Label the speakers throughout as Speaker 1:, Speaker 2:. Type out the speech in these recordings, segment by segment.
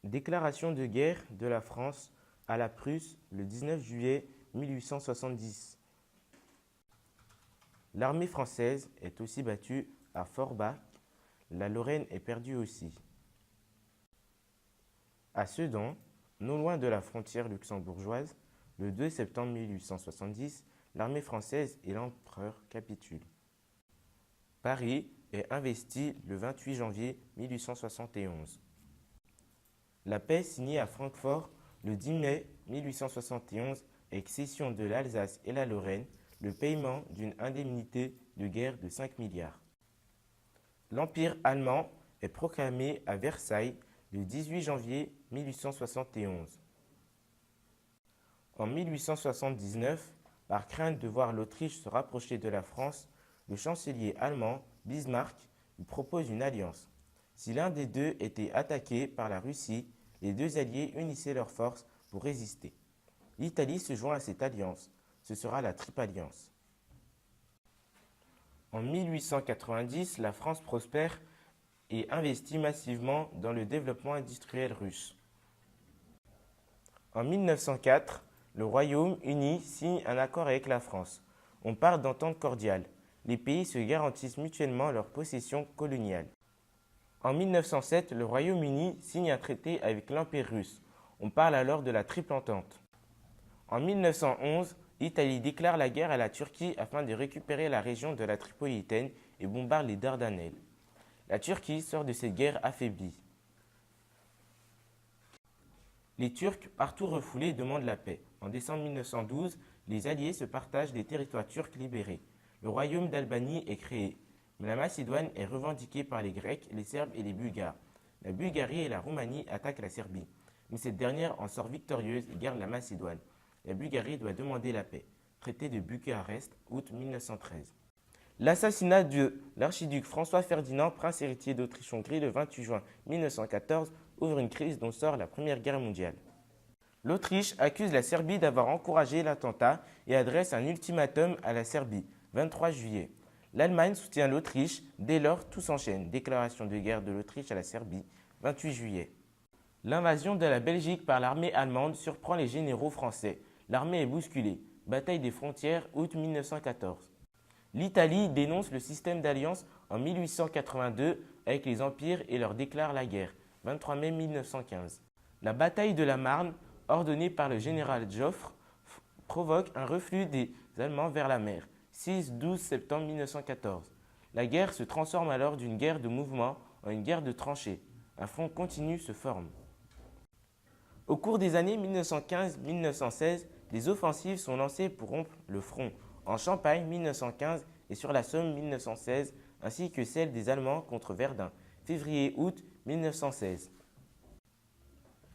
Speaker 1: Déclaration de guerre de la France à la Prusse le 19 juillet 1870. L'armée française est aussi battue à Forbach. La Lorraine est perdue aussi. À Sedan, non loin de la frontière luxembourgeoise, le 2 septembre 1870, l'armée française et l'empereur capitulent. Paris est investi le 28 janvier 1871. La paix signée à Francfort le 10 mai 1871 avec cession de l'Alsace et la Lorraine, le paiement d'une indemnité de guerre de 5 milliards. L'Empire allemand est proclamé à Versailles le 18 janvier 1871. En 1879, par crainte de voir l'Autriche se rapprocher de la France, le chancelier allemand Bismarck lui propose une alliance. Si l'un des deux était attaqué par la Russie, les deux alliés unissaient leurs forces pour résister. L'Italie se joint à cette alliance. Ce sera la Triple Alliance. En 1890, la France prospère et investit massivement dans le développement industriel russe. En 1904, le Royaume-Uni signe un accord avec la France. On parle d'entente cordiale. Les pays se garantissent mutuellement leurs possessions coloniales. En 1907, le Royaume-Uni signe un traité avec l'Empire russe. On parle alors de la Triple Entente. En 1911, l'Italie déclare la guerre à la Turquie afin de récupérer la région de la Tripolitaine et bombarde les Dardanelles. La Turquie sort de cette guerre affaiblie. Les Turcs, partout refoulés, demandent la paix. En décembre 1912, les Alliés se partagent les territoires turcs libérés. Le royaume d'Albanie est créé. Mais la Macédoine est revendiquée par les Grecs, les Serbes et les Bulgares. La Bulgarie et la Roumanie attaquent la Serbie. Mais cette dernière en sort victorieuse et garde la Macédoine. La Bulgarie doit demander la paix. Traité de Bucarest, août 1913. L'assassinat de l'archiduc François-Ferdinand, prince héritier d'Autriche-Hongrie, le 28 juin 1914, ouvre une crise dont sort la Première Guerre mondiale. L'Autriche accuse la Serbie d'avoir encouragé l'attentat et adresse un ultimatum à la Serbie, 23 juillet. L'Allemagne soutient l'Autriche, dès lors tout s'enchaîne. Déclaration de guerre de l'Autriche à la Serbie, 28 juillet. L'invasion de la Belgique par l'armée allemande surprend les généraux français. L'armée est bousculée. Bataille des frontières, août 1914. L'Italie dénonce le système d'alliance en 1882 avec les empires et leur déclare la guerre, 23 mai 1915. La bataille de la Marne, ordonnée par le général Joffre, provoque un reflux des Allemands vers la mer, 6-12 septembre 1914. La guerre se transforme alors d'une guerre de mouvement en une guerre de tranchées. Un front continu se forme. Au cours des années 1915-1916, des offensives sont lancées pour rompre le front, en Champagne 1915 et sur la Somme 1916, ainsi que celle des Allemands contre Verdun, février-août 1916.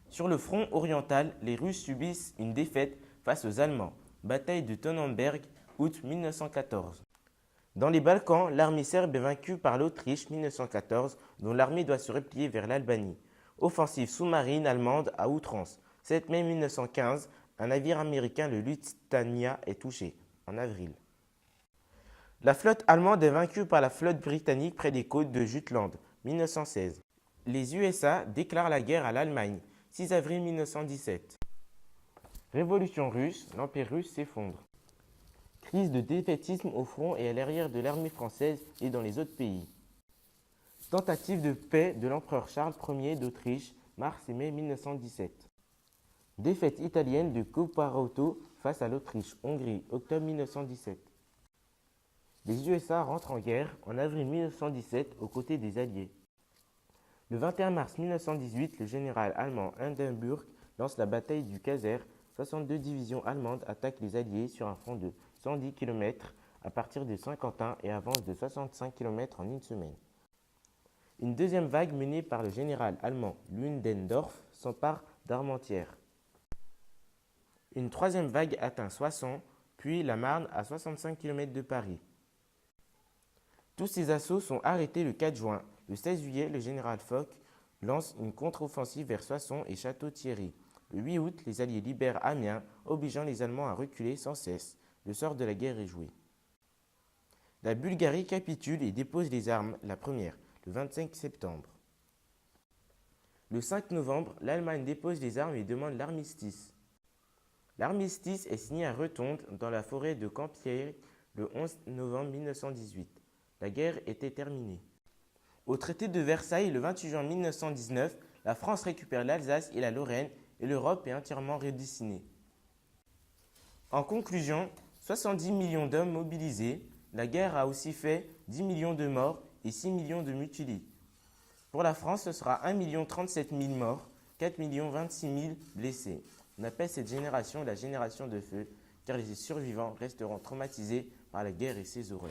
Speaker 1: Sur le front oriental, les Russes subissent une défaite face aux Allemands, bataille de Tannenberg, août 1914. Dans les Balkans, l'armée serbe est vaincue par l'Autriche 1914, dont l'armée doit se replier vers l'Albanie. Offensive sous-marine allemande à outrance. 7 mai 1915, un navire américain, le Lusitania, est touché, en avril. La flotte allemande est vaincue par la flotte britannique près des côtes de Jutland, 1916. Les USA déclarent la guerre à l'Allemagne, 6 avril 1917. Révolution russe, l'Empire russe s'effondre. Crise de défaitisme au front et à l'arrière de l'armée française et dans les autres pays. Tentative de paix de l'empereur Charles Ier d'Autriche, mars et mai 1917. Défaite italienne de Coparoto face à l'Autriche-Hongrie, octobre 1917. Les USA rentrent en guerre en avril 1917 aux côtés des Alliés. Le 21 mars 1918, le général allemand Hindenburg lance la bataille du Kaiser. 62 divisions allemandes attaquent les Alliés sur un front de 110 km à partir de Saint-Quentin et avancent de 65 km en une semaine. Une deuxième vague menée par le général allemand Ludendorff s'empare d'Armentières. Une troisième vague atteint Soissons, puis la Marne à 65 km de Paris. Tous ces assauts sont arrêtés le 4 juin. Le 16 juillet, le général Foch lance une contre-offensive vers Soissons et Château-Thierry. Le 8 août, les Alliés libèrent Amiens, obligeant les Allemands à reculer sans cesse. Le sort de la guerre est joué. La Bulgarie capitule et dépose les armes, la première, le 25 septembre. Le 5 novembre, l'Allemagne dépose les armes et demande l'armistice. L'armistice est signé à Retonde, dans la forêt de Campiègne, le 11 novembre 1918. La guerre était terminée. Au traité de Versailles, le 28 juin 1919, la France récupère l'Alsace et la Lorraine et l'Europe est entièrement redessinée. En conclusion, 70 millions d'hommes mobilisés, la guerre a aussi fait 10 millions de morts et 6 millions de mutilés. Pour la France, ce sera 1 037 000 morts, 4 26 000 blessés. On appelle cette génération la génération de feu, car les survivants resteront traumatisés par la guerre et ses horreurs.